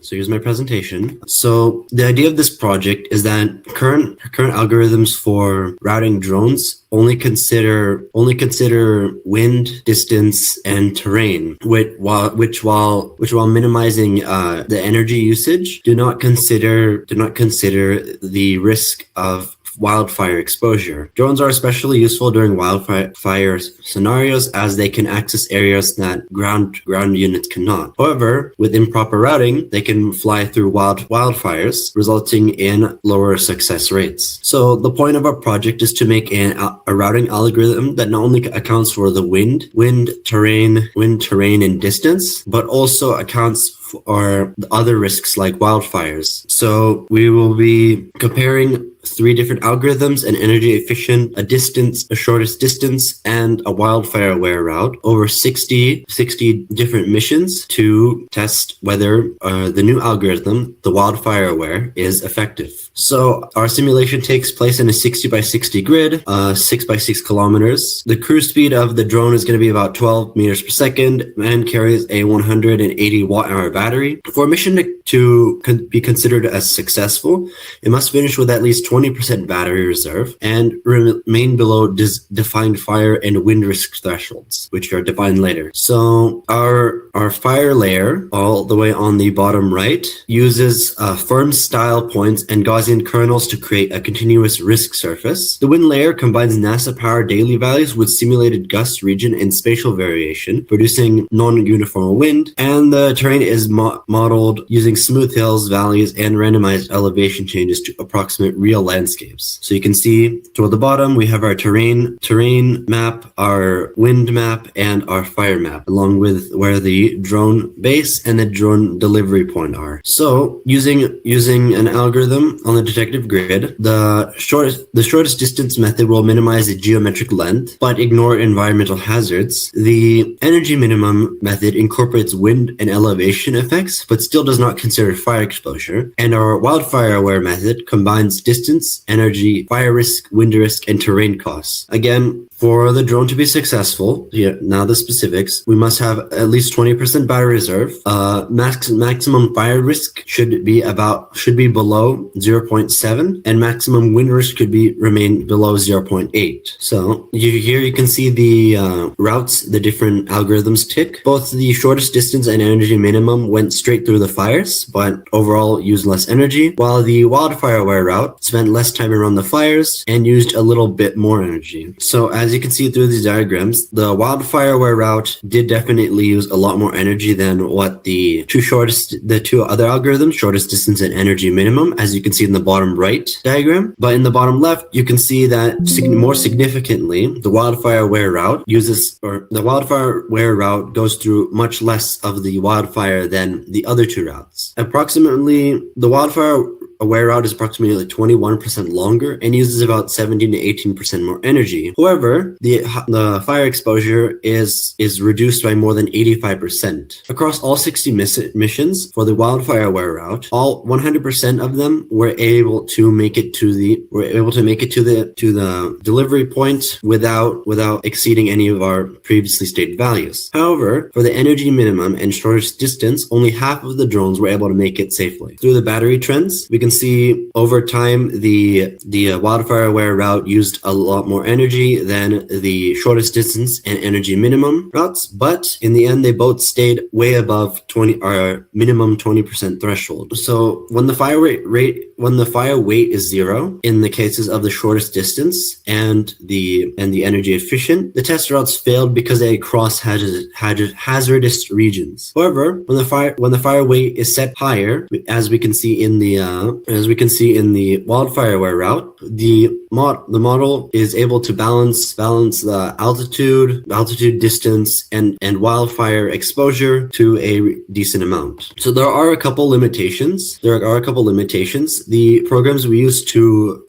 So here's my presentation. So the idea of this project is that current algorithms for routing drones only consider wind, distance, and terrain, which while minimizing the energy usage, do not consider the risk of wildfire exposure. Drones are especially useful during wildfire scenarios as they can access areas that ground units cannot. However, with improper routing, they can fly through wildfires, resulting in lower success rates. So the point of our project is to make a routing algorithm that not only accounts for the wind, terrain, and distance, but also accounts for the other risks like wildfires. So we will be comparing 3 different algorithms: an energy efficient, a shortest distance, and a wildfire aware route over 60 different missions to test whether the new algorithm, the wildfire aware, is effective. So our simulation takes place in a 60 by 60 grid, 6 by 6 kilometers. The cruise speed of the drone is going to be about 12 meters per second and carries a 180 watt-hour battery. For a mission to be considered as successful, it must finish with at least 20% battery reserve and remain below defined fire and wind risk thresholds, which are defined later. So our fire layer, all the way on the bottom right, uses firm style points and Gaussian kernels to create a continuous risk surface. The wind layer combines NASA-powered daily values with simulated gust, region, and spatial variation, producing non-uniform wind. And the terrain is modeled using smooth hills, valleys, and randomized elevation changes to approximate real landscapes. So you can see toward the bottom, we have our terrain map, our wind map, and our fire map, along with where the drone base and the drone delivery point are. So using an algorithm on the detective grid, the shortest distance method will minimize the geometric length, but ignore environmental hazards. The energy minimum method incorporates wind and elevation effects, but still does not consider fire exposure. And our wildfire aware method combines distance, energy, fire risk, wind risk, and terrain costs. Again, for the drone to be successful, now the specifics, we must have at least 20% battery reserve. Maximum fire risk should be below 0.7, and maximum wind risk could remain below 0.8. So here you can see the routes the different algorithms tick. Both the shortest distance and energy minimum went straight through the fires, but overall used less energy, while the wildfire aware route spent less time around the fires and used a little bit more energy. So as you can see through these diagrams, the wildfire aware route did definitely use a lot more energy than what the two other algorithms, shortest distance and energy minimum, as you can see in the bottom right diagram. But in the bottom left, you can see that more significantly, the wildfire aware route goes through much less of the wildfire than the other 2 routes. Approximately, the wildfire aware route is approximately 21% longer and uses about 17 to 18% more energy. However, the fire exposure is reduced by more than 85%. Across all 60 missions for the wildfire aware route, all 100% of them were able to make it to the delivery point without exceeding any of our previously stated values. However, for the energy minimum and shortest distance, only half of the drones were able to make it safely. Through the battery trends, we can see over time the wildfire aware route used a lot more energy than the shortest distance and energy minimum routes, but in the end they both stayed way above minimum 20% threshold. So when the fire weight is 0 in the cases of the shortest distance and the energy efficient, the test routes failed because they cross hazardous regions. However, when the fire weight is set higher, as we can see in the wildfire aware route, the model is able to balance the altitude, distance, and wildfire exposure to a decent amount. So there are a couple limitations. we use to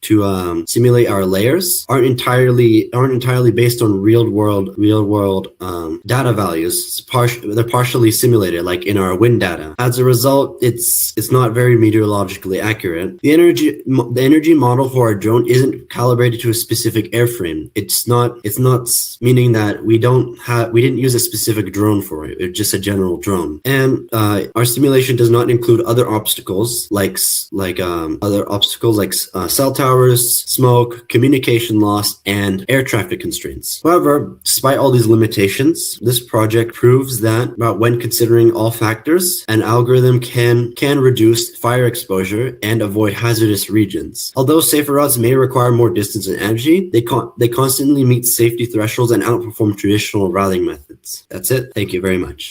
simulate our layers aren't entirely based on real world data values. They're partially simulated, like in our wind data. As a result, it's not very meteorologically accurate. The energy model for our drone isn't calibrated to a specific airframe. It's not meaning that we didn't use a specific drone for it. It's just a general drone. And our simulation does not include other obstacles like cell towers, smoke, communication loss, and air traffic constraints. However, despite all these limitations, this project proves that when considering all factors, an algorithm can reduce fire exposure and avoid hazardous regions. Although safer routes may require more distance and energy, they constantly meet safety thresholds and outperform traditional routing methods. That's it. Thank you very much.